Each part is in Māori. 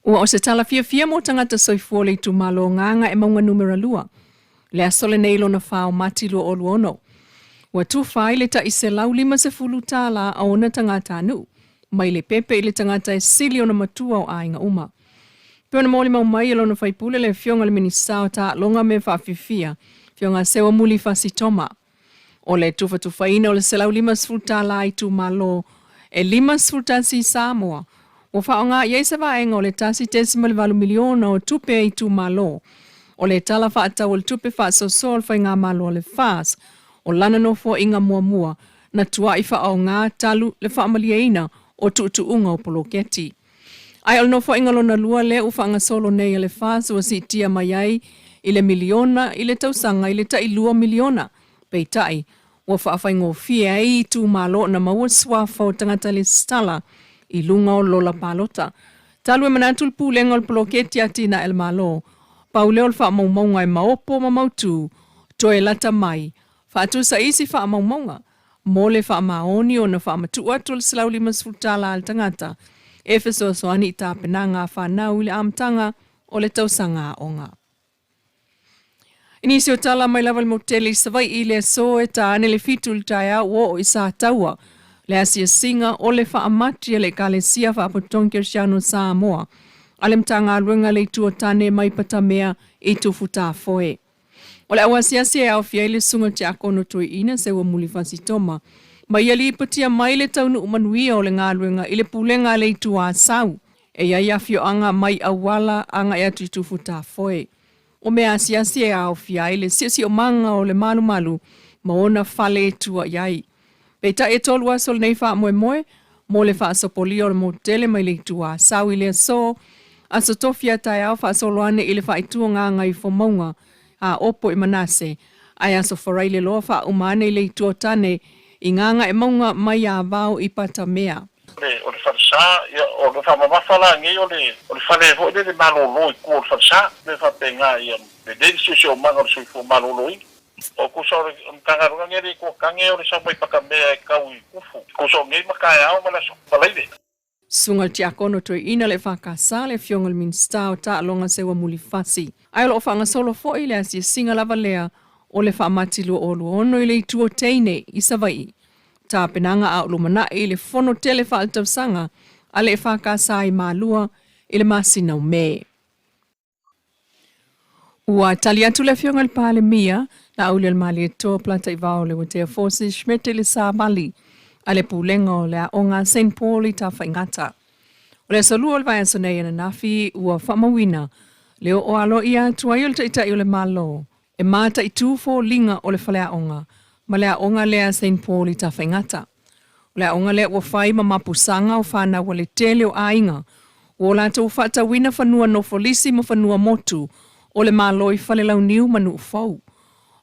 Ua o se tala fia mo tangata soifua le tu malo nganga e maunga numera lua. Le asole nei lona whao mati lua o luono. Ua tu whai le ta i se lau 50 tala a ona tangata anu. Mai le pepe i le tangata e sili ona matua o ainga uma. Pena moli mau mai lona whaipule le fionga le minisao ta longa me whaafifia. Fionga sewa muli fasitoma. O le tufaina o le se lau 50 tala i tu malo e 50 tasi Samoa. O whaonga iei se vaenga o le tasi 10 miliona o tupe i tu malo. O le tala whaatau o le tupe whaasosol whai ngā malo o le whaas. O lana no fo inga mua na tua i whaonga talu le whaamaliaina o tuutuunga o poloketi. Ai no fo inga lona lua le u whaanga solo nei le whaas o si tia mai ai i le miliona i le tausanga i le ta i lua miliona. Pei tai, o whaafai fia i tu malo na maua swafa o tangata le stala i lunga o lola palota. Talu e manatul pulenga o poloketi atina el malo. Pauleo le wha maumaunga e maopo ma mautu, to e lata mai. Wha atu sa isi wha maumaunga. Mole wha maoni o na wha matua atu le silau 50 tala al tangata. Efeso so ani ta penanga wha nau le amtanga o le tausanga onga. Inisio tala mai lava le moteli savai i le so e ta ane le fitul taia o isa taua. Le asia singa o le wha amati le kalesia wha apotonker siano Samoa. Alem tanga ruenga le tua tane mai patamea i tufuta foe. O le awasiasi e au fia le sunga te akono tui ina se wa muli fasitoma. Mai ali ipatia mai le taunu umanuia o le ngā ruenga i le pulenga le tua sau. E ia fio anga mai awala anga e atu i tufuta foe. O mea asiasi e au fia le sisi o manga o le malu maona fale tua iai. Peita e tolu aso le nei wha moe mo le wha asopoli o le motele mai le tua sau i le so. Aso tofia tai au wha soloane i le wha itua ngā ngai fo maunga a opo i manase. Ai aso wharai le loa wha umane i le itua tane i nganga e maunga mai a vau i pata mea. O le whansa, o le whamamawhala ngi o le whane ho le malolo i kua o le whansa, le whapenga i le densi o manga o le suifo malolo i. O kusa o le kangarunga ngeri kua kange o le samai pakamea e kau i kufu. Kusa o ngei makai au malaso malaile. Sungal ti akono toi ina le whakasa le fiongal min stao ta alonga sewa muli fasi. Ai lo whanga solo fo i le asia singa lava lea o le whaamatilu o luono i le itua teine i savai. Ta penanga a ulumana i le fono tele whaaltau sanga a le whakasa i malua i le masina o me. Ua tali atu le fiongal pale mia na uli al mali e toa plata i vao le watea forces shmete le sa mali. Ale pulenga o le onga St. Paul i ta whaingata. O le salua o le vai asonei ana nafi ua whamawina. Leo o alo ia tuai o le taitai o le malo. E mata i tūfo linga o le whalea onga. Ma lea onga lea St. Paul i ta whaingata. O lea onga lea ua whai ma mapusanga o whana wa le tele o ainga. O la tau whata wina whanua no folisi ma whanua motu. O le malo i whale lau niu manu ufau.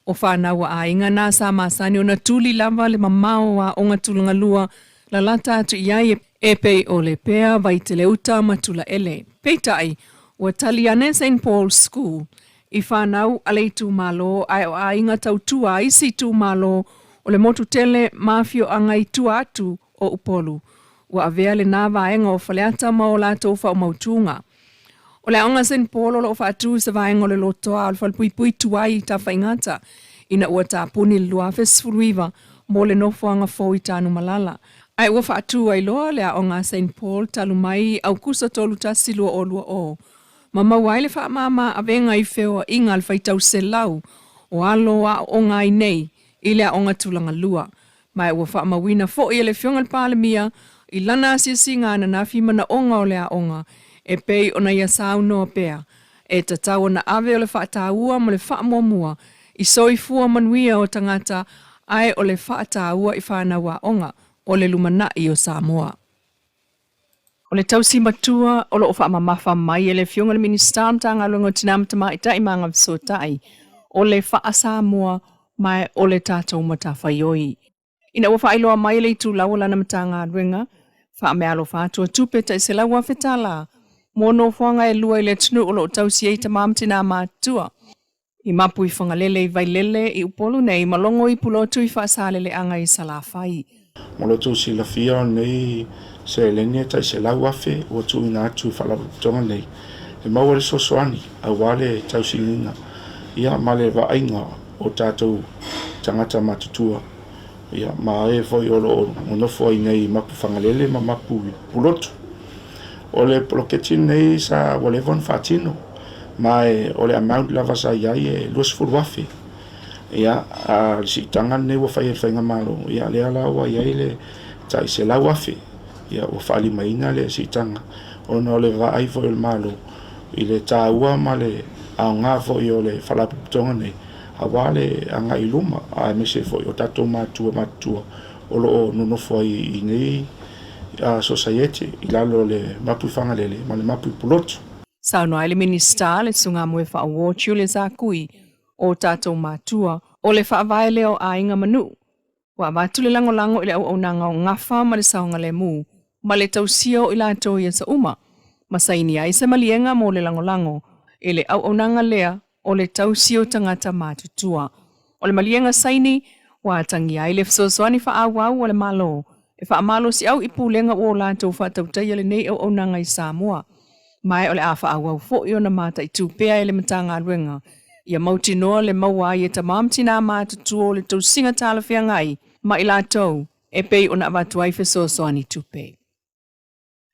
O whana wa ainga nā sa masani o na tuli lava le mamao wa onga tulunga lua la lata atu iai e pei o le pea vai te leuta matula ele. Peitai, o Taliane St. Paul School, i whanau alei tu malo ai o ainga tau tua isi tu malo o le motu tele mafio angai tua atu o upolu. Wa avea le nā vaenga o whaleata mao la tofa o mautunga. O le onga St. Paul o lo whaatu sa vaenga o le lotoa o le whalpui tuai ta whaingata. Ina ua ta puni lua fesfuruiva mo le nofoanga fo i tanu malala. Ai ua whaatu ai loa le onga St. Paul talu mai au kusa tolu tasi lua o lua o. Mama waile wha mama avenga i whewa inga al whaitau se lau o alo a onga i nei i le onga tulanga lua. Mai ua wha mawina fo i le fiongal palemia i lana asia singa na nafi mana onga o le onga. E pei ona ia sau noa pea. E tatau na ave o le whaataua mo le whaamomua. I soifua manuia o tangata ai o le whaataua i whanau onga o le lumana i o Samoa. O le tausi matua o lo whaamamafa mai e le fionga le ministam tanga lungo tinamtama i tai manga visotai o le wha Samoa mai o le tātou matawhaioi. Ina ua whailoa mai le tu lau lana matanga ruenga wha me alo whātua tupe tai se lau whetala. Mono whanga e lua i le tunu o lo tausi e tamam tina mātua. I mapu i whangalele i vailele i upolu nei malongo i pulotu i whaasalele anga i salawhai. Molo tausi la fia nei se lenia tai se lau afe o tu ina atu whalaputonga nei. E maua le sosoani a wale tausilina ia male va ainga o tātou tangata matutua. Ia ma e foi o nofo ai nei mapu whangalele ma mapu pulotu. O le poloketi nei sa wale von fatino ma e o le amount lava sa iai e luas furuafe. Ia a si tanga nei wa whai e whainga malo. Ia le ala wa iai le tai se lau afe. Ia o whaali maina le si tanga. O no le va ai foi le malo. I le tāua ma le a ngā foi o le whalaputonga nei. A wale a ngā iluma a mese foi o tato matua o lo no foi I nei a society I lalo le mapu whangalele ma le mapu pulotu. Sauno ai le minista le sunga moe whaawōtiu le zākui o tātou mātua o le whaavae leo a inga manu. Wa watu le lango I le au nanga o ngafa ma le saunga le mū, ma le tausio I la tō ia sa uma. Masaini ai se malienga mo le lango I le au nanga lea o le tausio tangata mātutua. O le malienga saini, wa tangi ai le fsoswani whaawau o le malo. E whaamalo si au I pūlenga o la tō whatautai le nei au nanga I Samoa. Mai o le a whaawau fo I ona mata I tūpea le matanga ruenga. Ia mauti noa le maua I e tamamti nā mātutua o le tausinga tāla whiangai. Ma I la tau, e pei ona watuai fsoswani tūpea.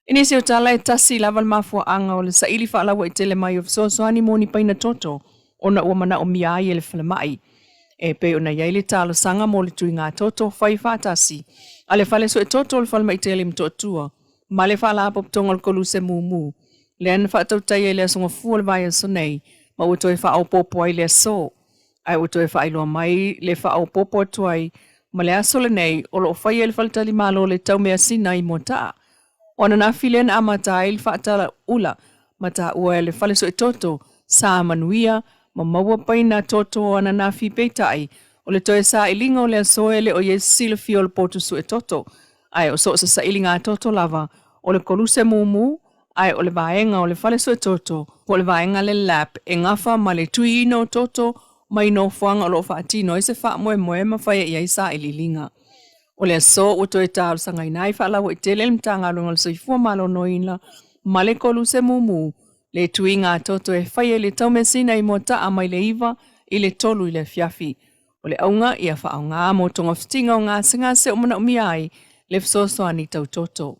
Inisi o tala e tasi laval mafua anga o le saili whaalawa I tele mai o fsoswani moni paina toto. Ona ua mana o mia ai e le whalamai. E pe ona iai le talo sanga mo le tui ngā toto whai whātasi. A le whale so e toto le whalamai tele mtotua. Ma le whala apoptonga le kolu se mū. Le ana whaatautai e le asonga fua le vai aso nei. Ma uto e wha au popo ai le aso. Ai uto e wha iloa mai le wha au popo atuai. Ma le aso le nei o lo whai e le whaletali malo le tau mea sina I motaa. Ona na filen amata il whaatala ula. Mata ua e le whale so e toto. Sa manuia. Ma maua paina toto ana na fi peitai. O le toe sa ilinga o le asoele o ye sila fio le potu su e toto. Ai o so sa ilinga toto lava. O le koluse mū. Ai o le vaenga o le fale su e toto. O le vaenga le lap. E ngafa ma le tui ino toto. Ma ino fuanga o lo whaatino. Ese wha moe ma whaia iai sa ililinga. O le aso o toe tāru sanga inai whaalawa I tele mtanga runga le soifua malo noina. Ma le koluse mū. Le tui ngā toto e whaia le taumesina I mota a mai le iwa I le tolu I le fiafi. O le aunga I a whaau ngā mo tonga fitinga o ngā singa se o mana umiai le fsosoani tau toto.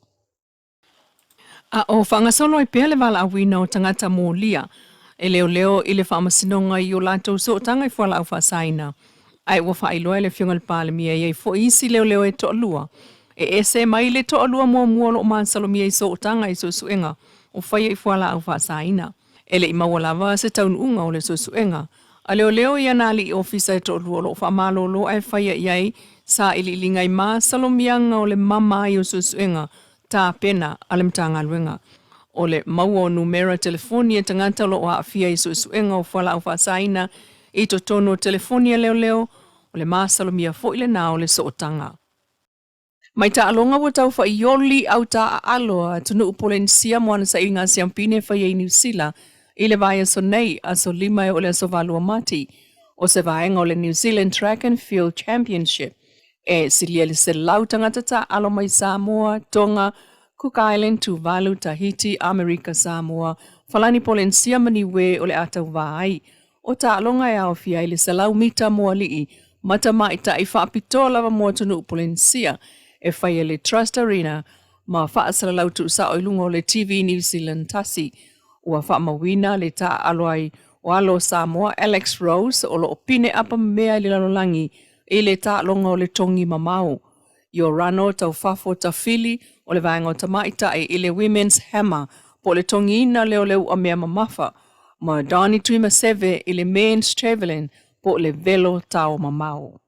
A o whangasolo I pēle wala awina o tangata mō lia. E leo I le whaamasinonga I o lātou so tanga I whala au whasaina. Ai ua whailoa le whiunga le pālemia I fo isi leo e to'alua. E ese mai le to'alua mua lo māsalomia I so tanga I so suenga. O whaia I whala au whasaina. Ele I maua lava se taununga o le suenga. A leo I anali I ofisa e to'alua lo whamalo lo ai whaia iai sa ililinga I māsalomianga o le mama I o suenga. Tā pena ale mtanga luenga. O le maua o numera telefonia tangata lo o haafia I suenga o whala au whasaina. I to tono telefonia leo, o le māsalomia fo I le nā o le sootanga. Mai ta alonga wa tau wha ioli au ta aloa tunu upolensia moana sa inga siampine wha I New Zealand I le vai aso nei aso lima o le aso valua mati o se vaenga o le New Zealand Track and Field Championship. E silia le se lau tangata ta alo mai Samoa, Tonga, Cook Island, Tuvalu, Tahiti, Amerika, Samoa, falani polensia maniwe o le atau vai. O ta alonga e au fia I le se lau mita mua lii, mata maita I whaapitola wa mua tunu upolensia, e whaia le Trust Arena, ma whaasala lau tu sa oilungo le TV New Zealand tasi. Ua whaamawina le ta aloai o alo Samoa Alex Rose o lo opine apa mea le lalolangi e le ta alonga o le tongi mamau. Io rano tau whafo ta fili o le vaenga tamaita e le Women's Hammer po le tongi ina leo a mea mamafa. Ma Dani Tuima Seve i le Men's Travelling po le velo tau mamau.